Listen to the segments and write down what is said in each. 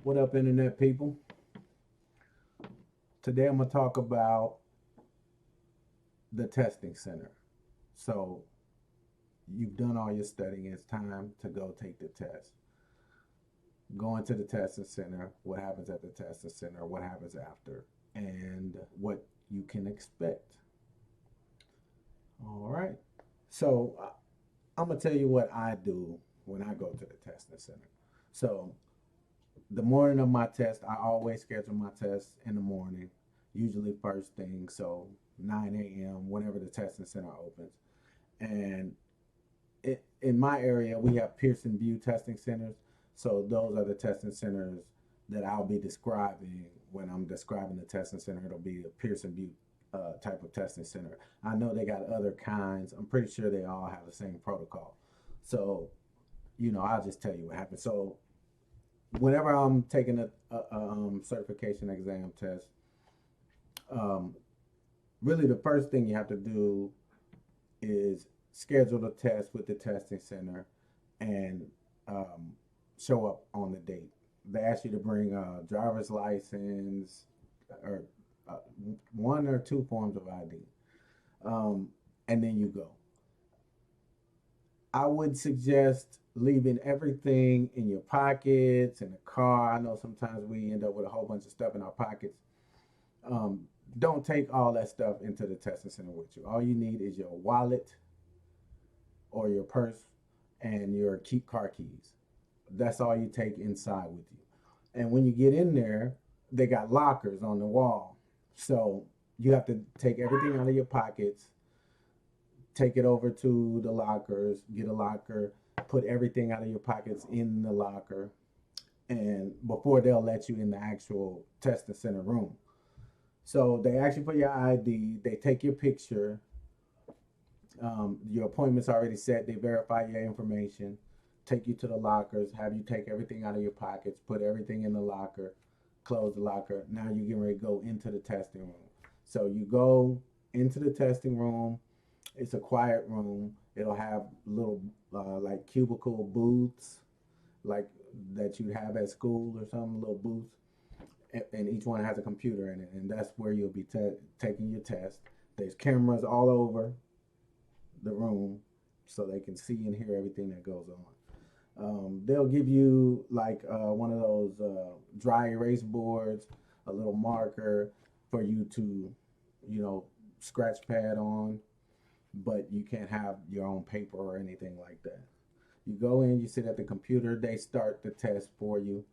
What up, internet people? Today I'm gonna talk about the testing center. So you've done all your studying. It's time to go take the test. Going to the testing center. What happens at the testing center? What happens after? And what you can expect. All right. So I'm gonna tell you what I do when I go to the testing center. So the morning of my test, I always schedule my test in the morning, usually first thing, so 9 a.m. whenever the testing center opens. And in my area, we have Pearson View testing centers. So those are the testing centers that I'll be describing when I'm describing the testing center. It'll be a Pearson View type of testing center. I know they got other kinds. I'm pretty sure they all have the same protocol. So, I'll just tell you what happened. So whenever I'm taking a certification exam test, um, really the first thing you have to do is schedule the test with the testing center and um, show up on the date. They ask you to bring a driver's license or uh, one or two forms of ID, um, and then you go. I would suggest leaving everything in your pockets, in the car. I know sometimes we end up with a whole bunch of stuff in our pockets. Um, don't take all that stuff into the testing center with you. All you need is your wallet or your purse and your keep car keys. That's all you take inside with you. And when you get in there, they got lockers on the wall. So you have to take everything out of your pockets, take it over to the lockers, get a locker, put everything out of your pockets in the locker, and before they'll let you in the actual testing center room. So they ask you for your ID, they take your picture, your appointment's already set, they verify your information, take you to the lockers, have you take everything out of your pockets, put everything in the locker, close the locker. Now you're getting ready to go into the testing room. So you go into the testing room. It's a quiet room. It'll have little like cubicle booths, like that you have at school or some little booths, and each one has a computer in it, and that's where you'll be taking your test. There's cameras all over the room, so they can see and hear everything that goes on. They'll give you like one of those dry erase boards, a little marker for you to, you know, scratch pad on, but you can't have your own paper or anything like that. You go in, you sit at the computer, they start the test for you,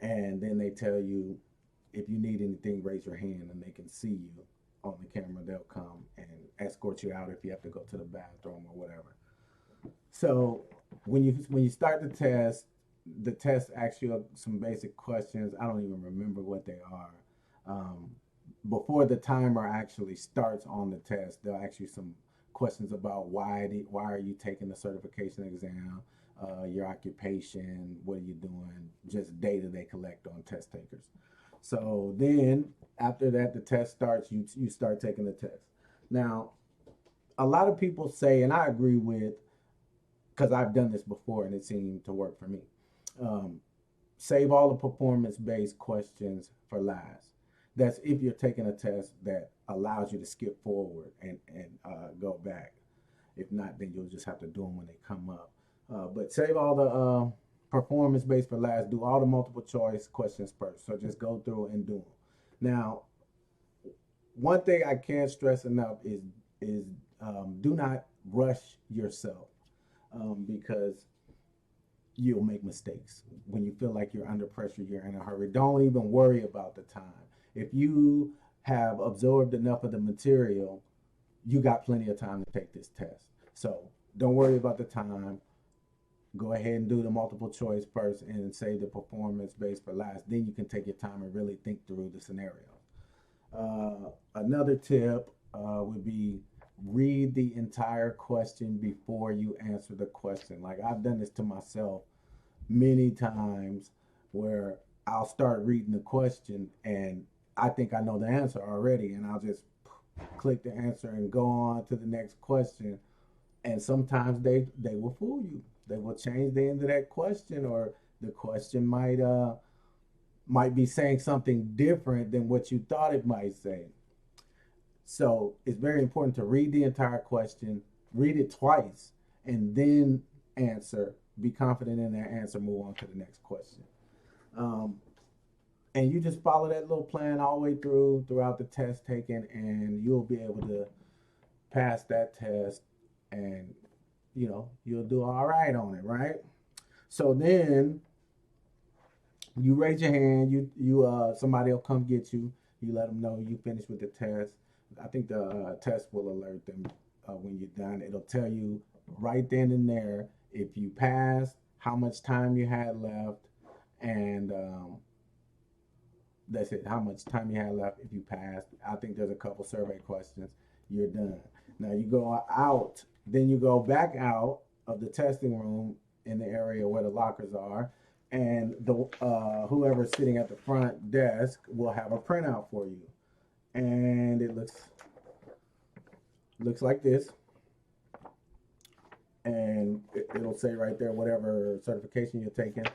and then they tell you if you need anything, raise your hand and they can see you on the camera. They'll come and escort you out if you have to go to the bathroom or whatever. So when you start the test asks you some basic questions. I don't even remember what they are. Um, Before the timer actually starts on the test, they'll ask you some questions about why are you taking the certification exam, your occupation, what are you doing, just data they collect on test takers. So then after that, the test starts. You start taking the test. Now, a lot of people say, and I agree with, because I've done this before and it seemed to work for me. Um, Save all the performance based questions for last. That's if you're taking a test that allows you to skip forward and go back. If not, then you'll just have to do them when they come up. But save all the performance based for last. Do all the multiple choice questions first. So just go through and do them. Now, one thing I can't stress enough is do not rush yourself, because you'll make mistakes. When you feel like you're under pressure, you're in a hurry. Don't even worry about the time. If you have absorbed enough of the material, you got plenty of time to take this test. So don't worry about the time. Go ahead and do the multiple choice first and save the performance based for last. Then you can take your time and really think through the scenario. Another tip would be read the entire question before you answer the question. Like I've done this to myself many times where I'll start reading the question and I think I know the answer already, and I'll just click the answer and go on to the next question. And sometimes they will fool you. They will change the end of that question, or the question might might be saying something different than what you thought it might say. So it's very important to read the entire question, read it twice, and then answer. Be confident in that answer, move on to the next question. Um, and you just follow that little plan all the way throughout the test taken, and you'll be able to pass that test, and you'll do all right on it, right? So then you raise your hand. You somebody will come get you. You let them know you finished with the test. I think the test will alert them when you're done. It'll tell you right then and there if you passed, how much time you had left, and that's it. How much time you had left if you passed. I think there's a couple survey questions. You're done. Now you go out. Then you go back out of the testing room in the area where the lockers are, and the whoever's sitting at the front desk will have a printout for you, and it looks like this, and it'll say right there whatever certification you're taking.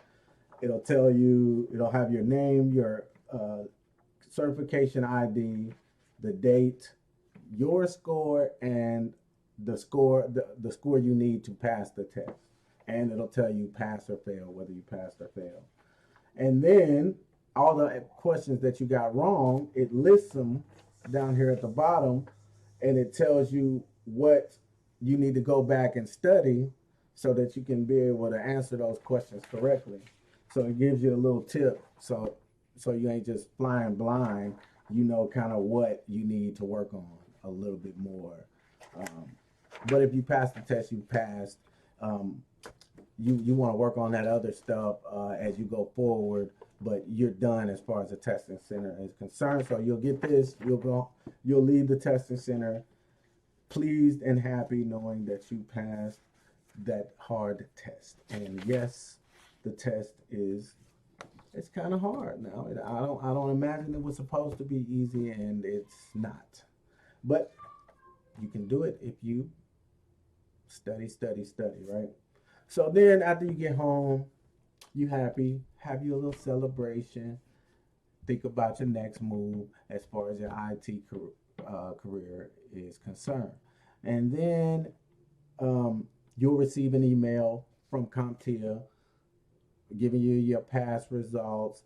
It'll tell you. It'll have your name, your certification ID, the date, your score, and the score you need to pass the test, and it'll tell you pass or fail, whether you passed or failed. And then all the questions that you got wrong, it lists them down here at the bottom, and it tells you what you need to go back and study so that you can be able to answer those questions correctly. So it gives you a little tip, so you ain't just flying blind. You know kind of what you need to work on a little bit more. But if you pass the test, you passed. You want to work on that other stuff as you go forward, but you're done as far as the testing center is concerned. So you'll get this. You'll leave the testing center pleased and happy knowing that you passed that hard test. And yes, the test it's kind of hard now. I don't imagine it was supposed to be easy, and it's not. But you can do it if you study, right? So then after you get home, you happy, have your little celebration, think about your next move as far as your IT career is concerned. And then you'll receive an email from CompTIA giving you your past results.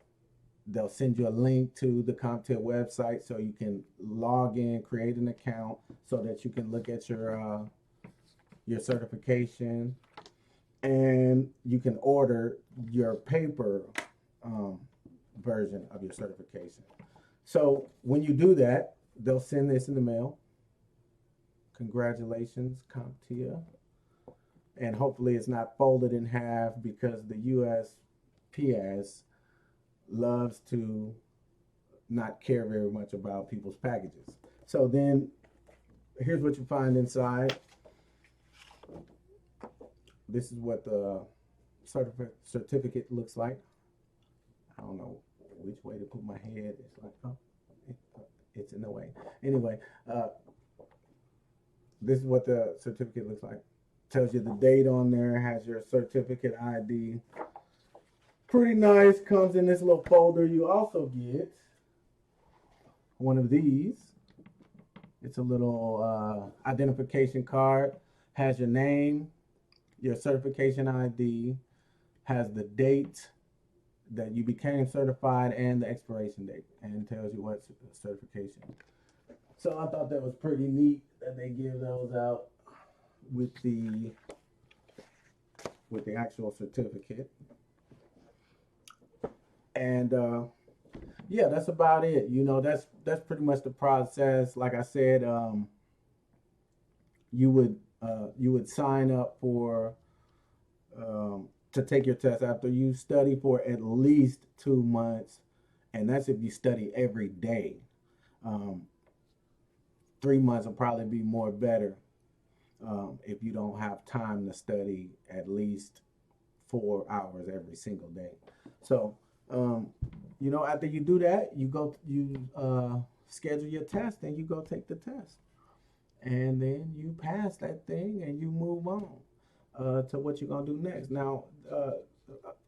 They'll send you a link to the CompTIA website so you can log in, create an account so that you can look at your certification, and you can order your paper version of your certification. So when you do that, they'll send this in the mail. Congratulations, CompTIA. And hopefully it's not folded in half, because the USPS loves to not care very much about people's packages. So then here's what you find inside. This is what the certificate looks like. I don't know which way to put my head. It's like, oh, it's in the way. Anyway, this is what the certificate looks like. Tells you the date on there, has your certificate ID. Pretty nice, comes in this little folder. You also get one of these. It's a little identification card, has your name, your certification ID, has the date that you became certified and the expiration date, and tells you what certification. So I thought that was pretty neat that they give those out with the actual certificate. And yeah, that's about it. That's pretty much the process. Like I said, you would sign up for to take your test after you study for at least 2 months, and that's if you study every day. 3 months will probably be more better if you don't have time to study at least 4 hours every single day. So after you do that, you schedule your test and you go take the test, and then you pass that thing and you move on to what you're gonna do next. Now,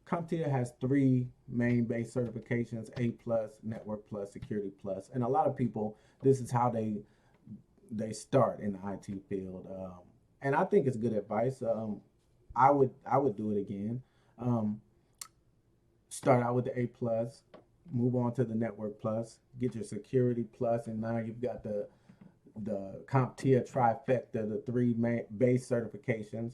CompTIA has three main base certifications: A plus, Network plus, Security plus, and a lot of people, this is how they start in the IT field, and I think it's good advice. I would do it again. Um, Start out with the A plus, move on to the Network plus, get your Security plus, and now you've got the CompTIA trifecta, the three main base certifications,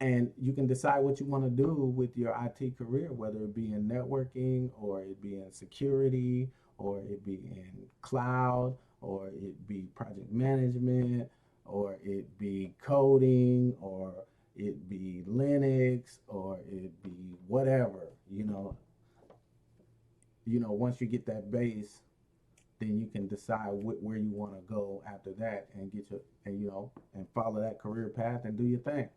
and you can decide what you want to do with your IT career, whether it be in networking or it be in security or it be in cloud or it be project management or it be coding or it be Linux or it be whatever, once you get that base, then you can decide where you want to go after that and get your and follow that career path and do your thing.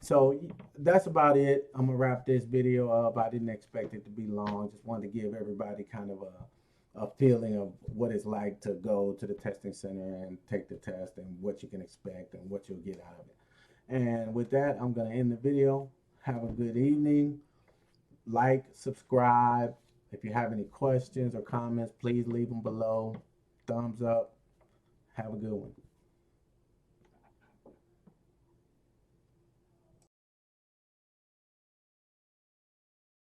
So that's about it. I'm gonna wrap this video up. I didn't expect it to be long. Just wanted to give everybody kind of a feeling of what it's like to go to the testing center and take the test and what you can expect and what you'll get out of it. And with that, I'm gonna end the video. Have a good evening. Like, subscribe. If you have any questions or comments, please leave them below. Thumbs up. Have a good one.